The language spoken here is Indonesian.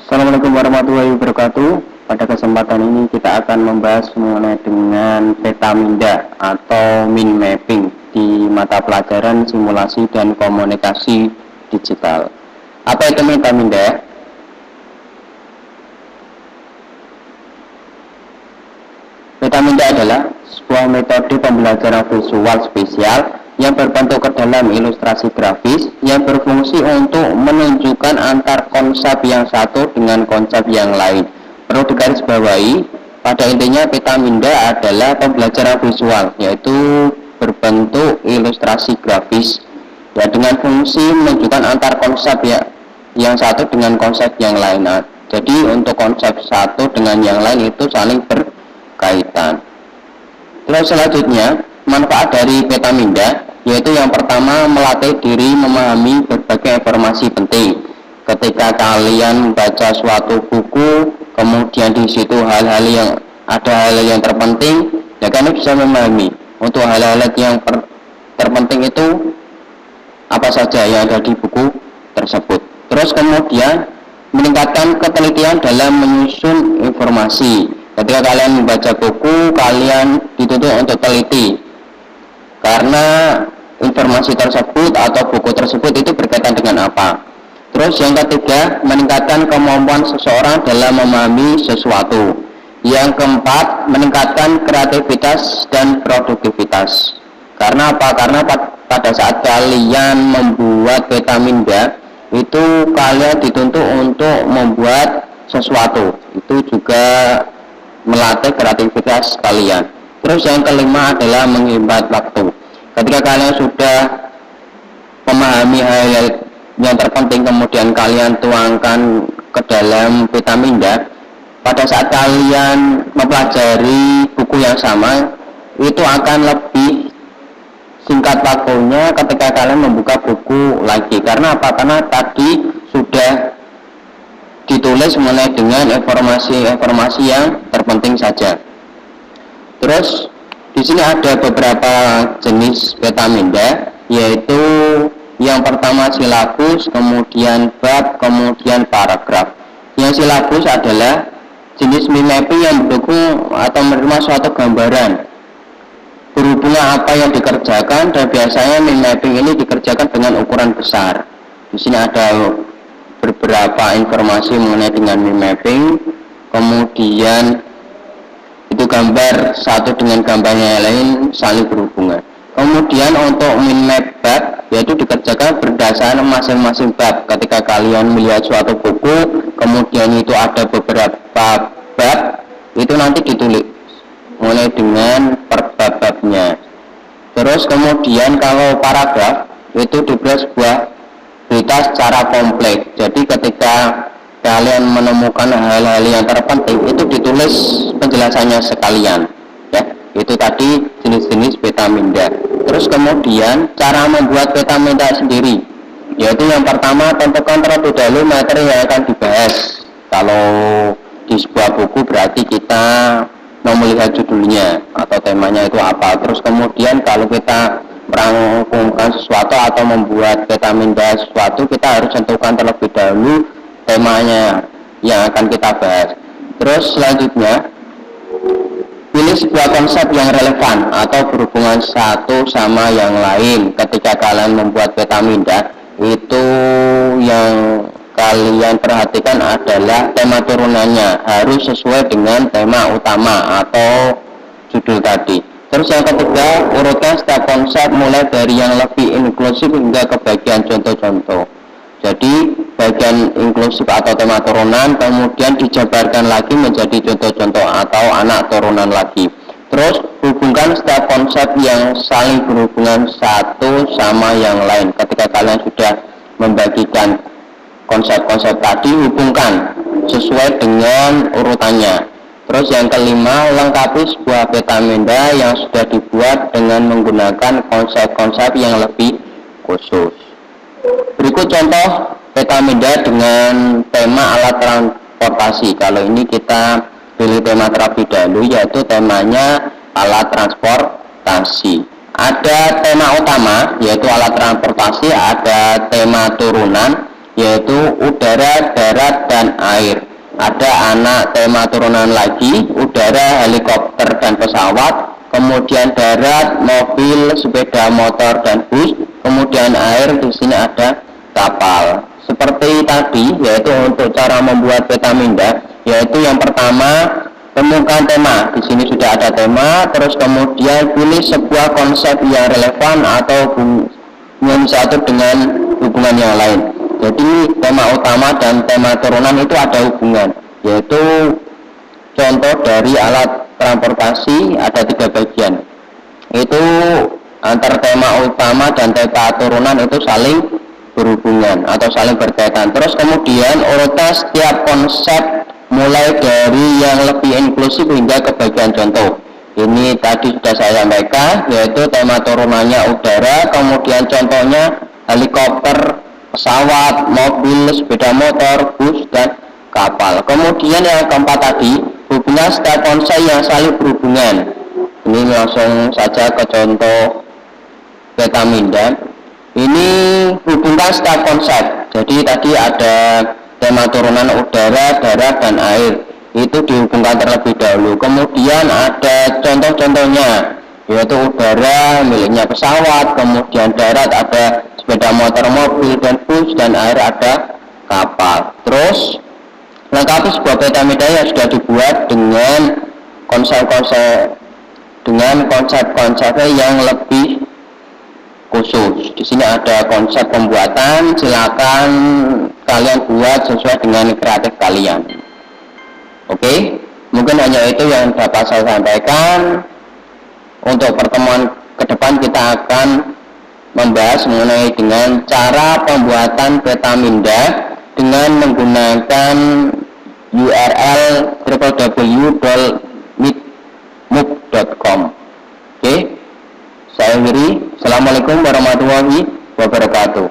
Assalamualaikum warahmatullahi wabarakatuh. Pada kesempatan ini kita akan membahas mengenai dengan peta minda atau mind mapping di mata pelajaran simulasi dan komunikasi digital. Apa itu peta minda? Peta minda adalah sebuah metode pembelajaran visual spesial yang berbentuk ke dalam ilustrasi grafis yang berfungsi untuk menunjukkan antar konsep yang satu dengan konsep yang lain. Perlu digarisbawahi, pada intinya peta minda adalah pembelajaran visual, yaitu berbentuk ilustrasi grafis ya, dengan fungsi menunjukkan antar konsep ya, yang satu dengan konsep yang lain. Nah, jadi untuk konsep satu dengan yang lain itu saling berkaitan. Terus selanjutnya, manfaat dari peta minda yaitu yang pertama, melatih diri memahami berbagai informasi penting. Ketika kalian membaca suatu buku, kemudian di situ hal-hal yang terpenting, ya kalian bisa memahami untuk hal-hal yang terpenting itu apa saja yang ada di buku tersebut. Terus kemudian meningkatkan ketelitian dalam menyusun informasi. Ketika kalian membaca buku, kalian dituntut untuk teliti karena informasi tersebut atau buku tersebut itu berkaitan dengan apa. Terus yang ketiga, meningkatkan kemampuan seseorang dalam memahami sesuatu. Yang keempat, meningkatkan kreativitas dan produktivitas. Karena apa? Karena pada saat kalian membuat peta minda, itu kalian dituntut untuk membuat sesuatu. Itu juga melatih kreativitas kalian. Terus yang kelima adalah menghemat waktu. Ketika kalian sudah memahami hal yang terpenting, kemudian kalian tuangkan ke dalam peta minda, pada saat kalian mempelajari buku yang sama, itu akan lebih singkat waktunya ketika kalian membuka buku lagi. Karena apa? Karena tadi sudah ditulis mengenai dengan informasi-informasi yang terpenting saja. Terus di sini ada beberapa jenis peta minda, yaitu yang pertama silabus, kemudian bab, kemudian paragraf. Yang silabus adalah jenis mind mapping yang mendukung atau menerima suatu gambaran berhubungan apa yang dikerjakan, dan biasanya mind mapping ini dikerjakan dengan ukuran besar. Di sini ada beberapa informasi mengenai dengan mind mapping, kemudian itu gambar satu dengan gambarnya yang lain saling berhubungan. Kemudian untuk mind map bab, yaitu dikerjakan berdasarkan masing-masing bab. Ketika kalian melihat suatu buku, kemudian itu ada beberapa bab, itu nanti ditulis mulai dengan per bab-babnya. Terus kemudian kalau paragraf, itu dibuat sebuah berita secara kompleks. Jadi ketika kalian menemukan hal-hal yang terpenting, itu ditulis penjelasannya sekalian ya. Itu tadi jenis-jenis peta minda. Terus kemudian cara membuat peta minda sendiri, yaitu yang pertama, tentukan terlebih dahulu materi yang akan dibahas. Kalau di sebuah buku berarti kita mau melihat judulnya atau temanya itu apa. Terus kemudian kalau kita merangkumkan sesuatu atau membuat peta minda sesuatu, kita harus tentukan terlebih dahulu temanya yang akan kita bahas. Terus selanjutnya, pilih sebuah konsep yang relevan atau berhubungan satu sama yang lain. Ketika kalian membuat peta minda, itu yang kalian perhatikan adalah tema turunannya harus sesuai dengan tema utama atau judul tadi. Terus yang ketiga, urutkan setiap konsep mulai dari yang lebih inklusif hingga ke bagian contoh-contoh. Jadi bagian inklusif atau tema turunan kemudian dijabarkan lagi menjadi contoh-contoh atau anak turunan lagi. Terus hubungkan setiap konsep yang saling berhubungan satu sama yang lain. Ketika kalian sudah membagikan konsep-konsep tadi, hubungkan sesuai dengan urutannya. Terus yang kelima, lengkapi sebuah peta minda yang sudah dibuat dengan menggunakan konsep-konsep yang lebih khusus. Berikut contoh peta minda dengan tema alat transportasi. Kalau ini kita pilih tema terlebih dahulu, yaitu temanya alat transportasi. Ada tema utama, yaitu alat transportasi, ada tema turunan, yaitu udara, darat, dan air. Ada anak tema turunan lagi, udara, helikopter, dan pesawat, kemudian darat, mobil, sepeda motor, dan bus, kemudian air, di sini ada kapal. Seperti tadi, yaitu untuk cara membuat peta minda, yaitu yang pertama, temukan tema. Di sini sudah ada tema, terus kemudian pilih sebuah konsep yang relevan atau hubungan satu dengan hubungan yang lain. Jadi tema utama dan tema turunan itu ada hubungan, yaitu contoh dari alat transportasi ada 3 bagian. Itu antar tema utama dan tema turunan itu saling berhubungan atau saling berkaitan. Terus kemudian urutan setiap konsep mulai dari yang lebih inklusif hingga ke bagian contoh. Ini tadi sudah saya sampaikan, yaitu tema turunannya udara, kemudian contohnya helikopter, pesawat, mobil, sepeda motor, bus, dan kapal. Kemudian yang keempat tadi, hubungan setiap konsep yang saling berhubungan. Ini langsung saja ke contoh peta minda. Ini hubungan setiap konsep. Jadi tadi ada tema turunan udara, darat, dan air. Itu dihubungkan terlebih dahulu. Kemudian ada contoh-contohnya, yaitu udara miliknya pesawat, kemudian darat ada sepeda motor, mobil, dan bus, dan air ada kapal. Terus lengkapi sebuah peta minda yang sudah dibuat dengan konsep-konsepnya yang lebih khusus. Di sini ada konsep pembuatan, silakan kalian buat sesuai dengan kreatif kalian. Oke, mungkin hanya itu yang dapat saya sampaikan. Untuk pertemuan ke depan kita akan membahas mengenai dengan cara pembuatan peta minda dengan menggunakan URL www.meetmook.com. Oke, saya akhiri. Assalamualaikum warahmatullahi wabarakatuh.